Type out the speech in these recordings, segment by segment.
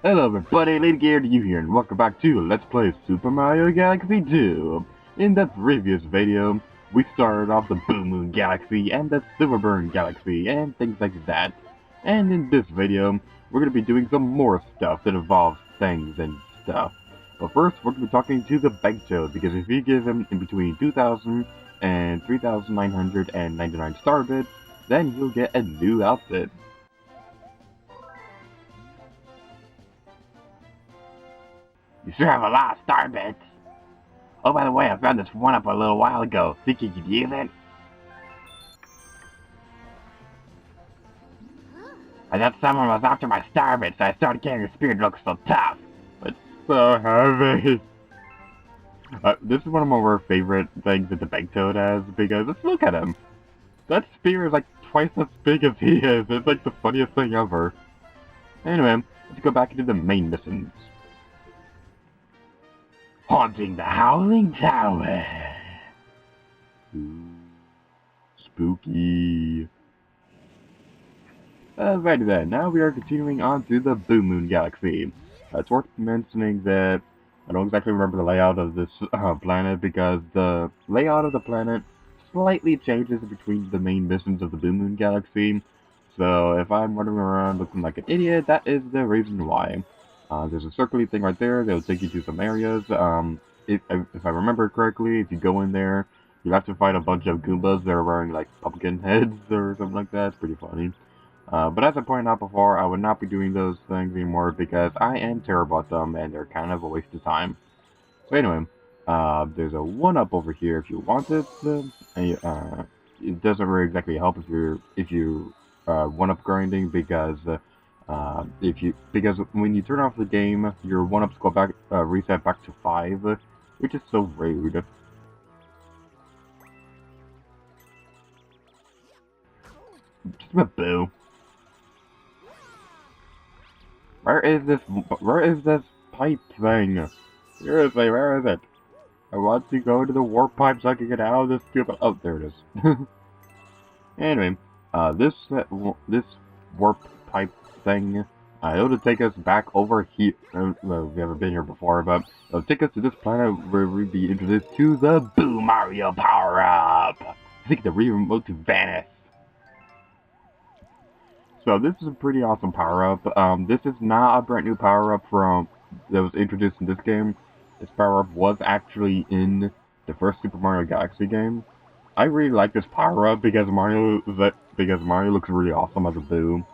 Hello everybody, Lady Gear to you here, and welcome back to Let's Play Super Mario Galaxy 2. In the previous video, we started off the Blue Moon Galaxy and the Silverburn Galaxy and things like that. And in this video, we're going to be doing some more stuff that involves things and stuff. But first, we're going to be talking to the Bank Toad, because if you give him in between 2,000 and 3,999 star bits, then you'll get a new outfit. You sure have a lot of star bits. Oh, by the way, I found this one up a little while ago. Think you could use it? I thought someone was after my star bits, so I started getting your spear to look so tough. It's so heavy. This is one of my more favorite things that the Bank Toad has, because let's look at him. That spear is like twice as big as he is. It's like the funniest thing ever. Anyway, let's go back into the main missions. Haunting the Howling Tower. Ooh, spooky. Alrighty then, now we are continuing on to the Blue Moon Galaxy. It's worth mentioning that I don't exactly remember the layout of this planet, because the layout of the planet slightly changes between the main missions of the Blue Moon Galaxy. So if I'm running around looking like an idiot, that is the reason why. There's a circly thing right there that will take you to some areas. If I remember correctly, if you go in there, you have to fight a bunch of Goombas that are wearing like pumpkin heads or something like that. It's pretty funny. But as I pointed out before, I would not be doing those things anymore because I am terrible at them and they're kind of a waste of time. So anyway, there's a 1-up over here if you want it. It doesn't really exactly help if you 1-up grinding, because because when you turn off the game, your 1-ups go back reset back to 5, which is so rude. Just a boo. Where is this pipe thing? Seriously, where is it? I want to go to the warp pipe so I can get out of this stupid. Oh, there it is. Anyway, this warp pipe thing, it'll take us back over here. Well, we haven't been here before, but it'll take us to this planet where we'll be introduced to the Boo Mario power-up. I think the remote to vanish. So this is a pretty awesome power-up. This is not a brand new power-up that was introduced in this game. This power-up was actually in the first Super Mario Galaxy game. I really like this power-up because Mario looks really awesome as a Boo.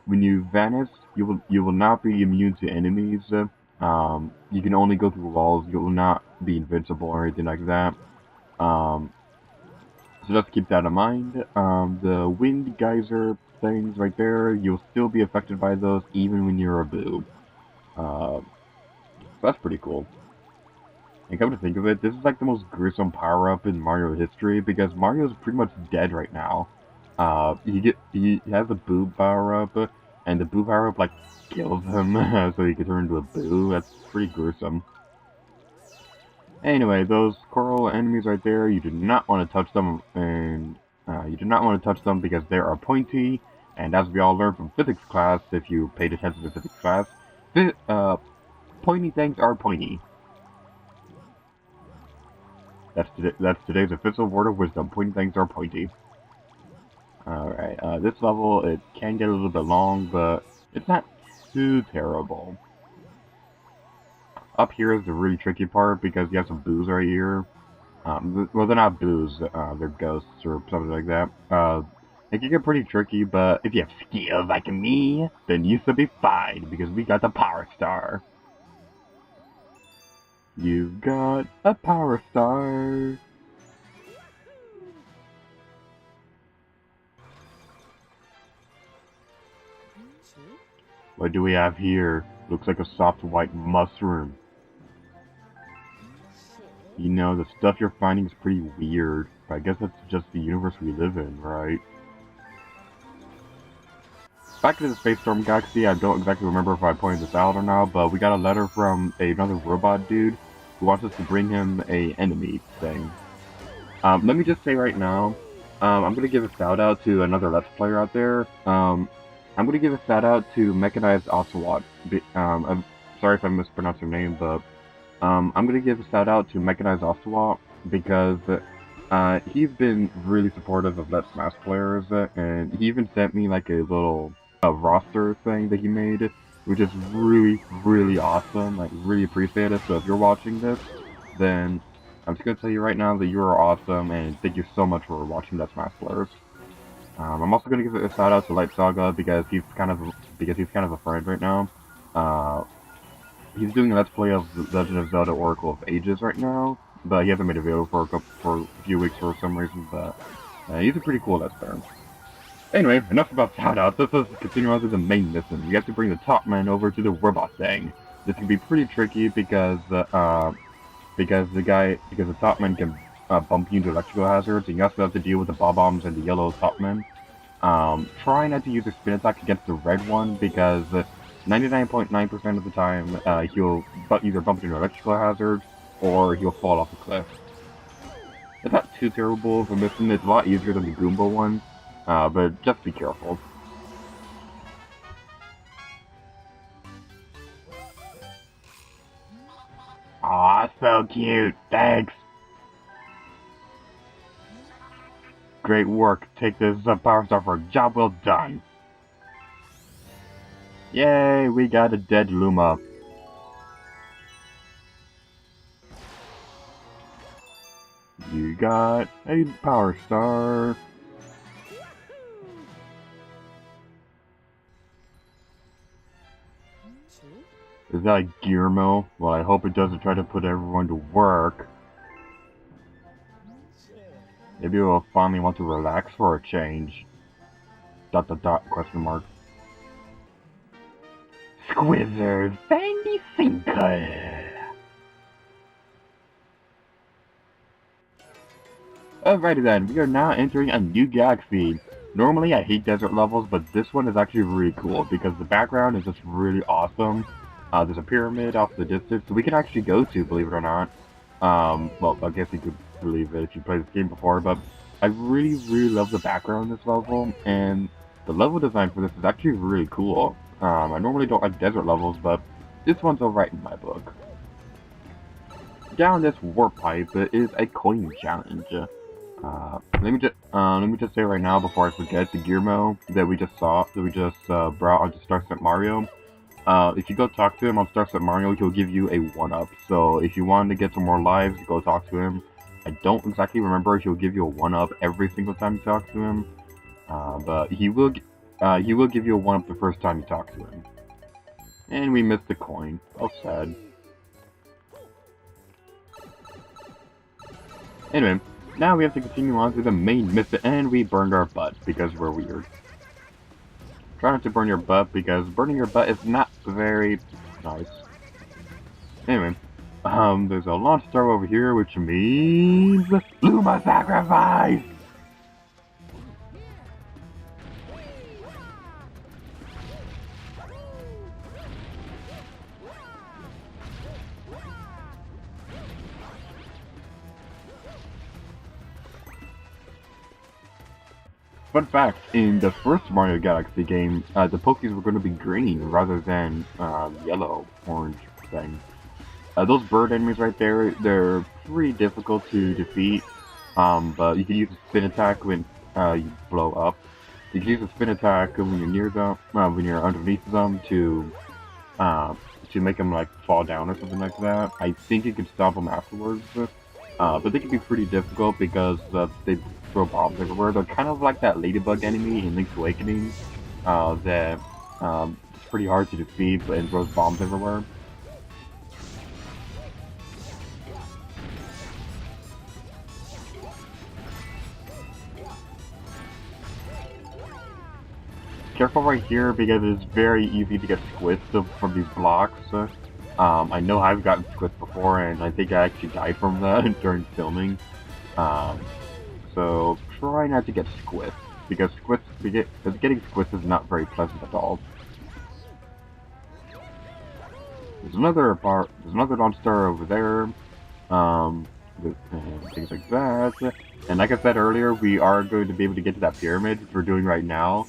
When you vanish, you will not be immune to enemies. You can only go through walls. You will not be invincible or anything like that. So just keep that in mind. The wind geyser things right there, you'll still be affected by those even when you're a Boo. So that's pretty cool. And come to think of it, this is like the most gruesome power-up in Mario history, because Mario's pretty much dead right now. He has a Boo power-up, and the Boo power-up like kills him, so he can turn into a Boo. That's pretty gruesome. Anyway, those coral enemies right there, you do not want to touch them, and you do not want to touch them because they are pointy. And as we all learned from physics class, if you paid attention to physics class, pointy things are pointy. That's today's official word of wisdom. Pointy things are pointy. Alright, this level, it can get a little bit long, but it's not too terrible. Up here is the really tricky part, because you have some Boos right here. Well, they're not Boos, they're ghosts or something like that. It can get pretty tricky, but if you have skills like me, then you should be fine, because we got the Power Star. You've got a Power Star. What do we have here? Looks like a soft white mushroom. You know, the stuff you're finding is pretty weird, but I guess that's just the universe we live in, right? Back to the Space Storm Galaxy, I don't exactly remember if I pointed this out or not, but we got a letter from another robot dude who wants us to bring him a enemy thing. Let me just say right now, I'm gonna give a shout out to another Let's Player out there. I'm going to give a shout out to MechanisedOshawott. I'm sorry if I mispronounced your name, but I'm going to give a shout out to MechanisedOshawott because he's been really supportive of Let's Smash players, and he even sent me like a little roster thing that he made, which is really, really awesome. Like, really appreciate it. So if you're watching this, then I'm just going to tell you right now that you are awesome, and thank you so much for watching Let's Smash players. I'm also going to give a shout out to Lightsaga because he's kind of a friend right now. He's doing a let's play of the Legend of Zelda Oracle of Ages right now, but he hasn't made a video for a few weeks for some reason. But he's a pretty cool let's player. Anyway, enough about shoutouts. Let's continue on to the main mission. We have to bring the Topman over to the robot thing. This can be pretty tricky because the Topman can bump you into electrical hazards, and you also have to deal with the bob-bombs and the yellow Topman. Try not to use a spin attack against the red one because 99.9% of the time he'll either bump into an electrical hazard or he'll fall off a cliff. It's not too terrible of a mission. It's a lot easier than the Goomba one, but just be careful. Aw, so cute. Thanks. Great work. Take this power star for a job well done. Yay, we got a dead Luma. You got a power star. Is that a gear mill? Well, I hope it doesn't try to put everyone to work. Maybe we'll finally want to relax for a change. ... question mark. Squizzard, find the Sinkhole. Alrighty then, we are now entering a new galaxy. Normally I hate desert levels, but this one is actually really cool because the background is just really awesome. There's a pyramid off the distance that we can actually go to, believe it or not. Well, I guess you could believe it if you played this game before, but I really, really love the background of this level, and the level design for this is actually really cool. I normally don't like desert levels, but this one's alright in my book. Down this warp pipe is a coin challenge. Let me just say right now before I forget, the Gearmo that we just brought onto Starset Mario. If you go talk to him on Starset Mario, he'll give you a 1-up. So if you want to get some more lives, go talk to him. I don't exactly remember if he'll give you a 1-up every single time you talk to him, but he will give you a 1-up the first time you talk to him. And we missed the coin. How sad. Anyway, now we have to continue on to the main mission, and we burned our butts because we're weird. Try not to burn your butt because burning your butt is not very nice. Anyway, there's a launch star over here, which means Luma sacrifice. Fun fact, in the first Mario Galaxy game, the Pokies were going to be green rather than yellow, orange thing. Those bird enemies right there, they're pretty difficult to defeat, but you can use a spin attack when you blow up. You can use a spin attack when you're near them, when you're underneath them to make them like fall down or something like that. I think you can stop them afterwards. But they can be pretty difficult because they throw bombs everywhere. They're kind of like that ladybug enemy in Link's Awakening that it's pretty hard to defeat and throws bombs everywhere. Careful right here because it's very easy to get squizzed from these blocks. I know I've gotten squizzed before, and I think I actually died from that during filming. So try not to get squizzed because getting squizzed is not very pleasant at all. There's another launch star over there. Things like that. And like I said earlier, we are going to be able to get to that pyramid, which we're doing right now.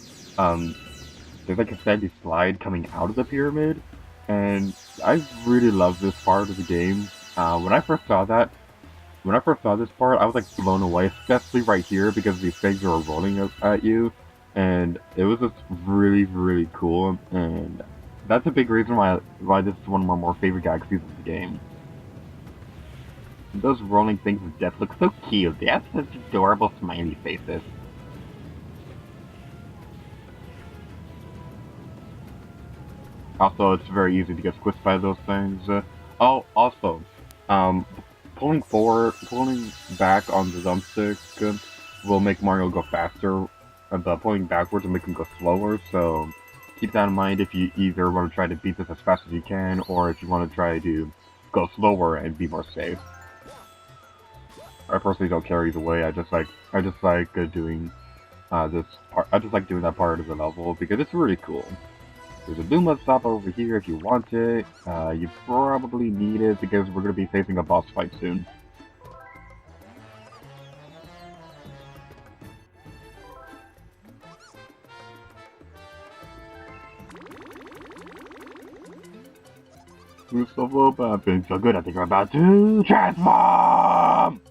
there's like a sandy slide coming out of the pyramid, and I really love this part of the game. When I first saw this part, I was like blown away, especially right here because these things are rolling at you, and it was just really, really cool. And that's a big reason why this is one of my more favorite galaxies of the game. Those rolling things of death look so cute. They have such adorable smiley faces. Also, it's very easy to get squished by those things. Oh, also, um, pulling back on the thumbstick will make Mario go faster, but pulling backwards will make him go slower, so keep that in mind if you either want to try to beat this as fast as you can, or if you want to try to go slower and be more safe. I personally don't care either way. I just like doing this part. I just like doing that part of the level because it's really cool. There's a Luma stop over here if you want it. You probably need it because we're going to be facing a boss fight soon. I'm feeling so good, I think I'm about to transform!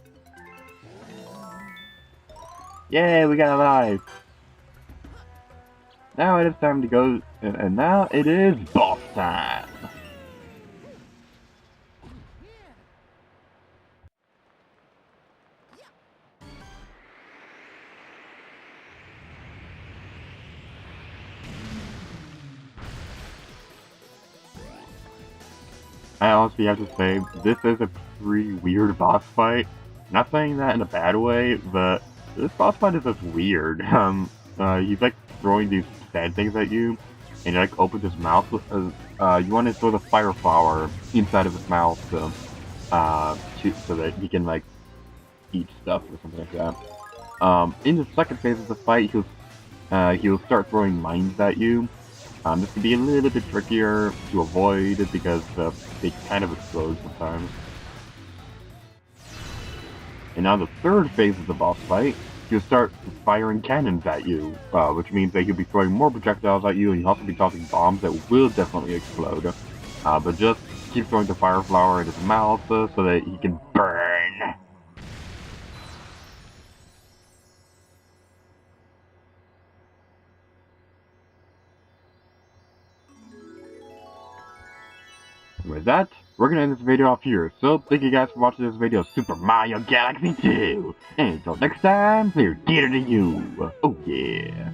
Yay, we got a life! Now it is time to go, and now it is boss time! I honestly have to say, this is a pretty weird boss fight. Not saying that in a bad way, but this boss fight is just weird. He's like throwing these sad things at you, and he like opens his mouth. You want to throw the fire flower inside of his mouth, so that he can like eat stuff or something like that. In the second phase of the fight, he'll start throwing mines at you. This can be a little bit trickier to avoid because they kind of explode sometimes. And now the third phase of the boss fight, he'll start firing cannons at you, which means that he'll be throwing more projectiles at you, and he'll also be tossing bombs that will definitely explode. But just keep throwing the fire flower in his mouth so that he can burn. With that, we're gonna end this video off here, so thank you guys for watching this video of Super Mario Galaxy 2! And until next time, clear theater to you! Oh yeah!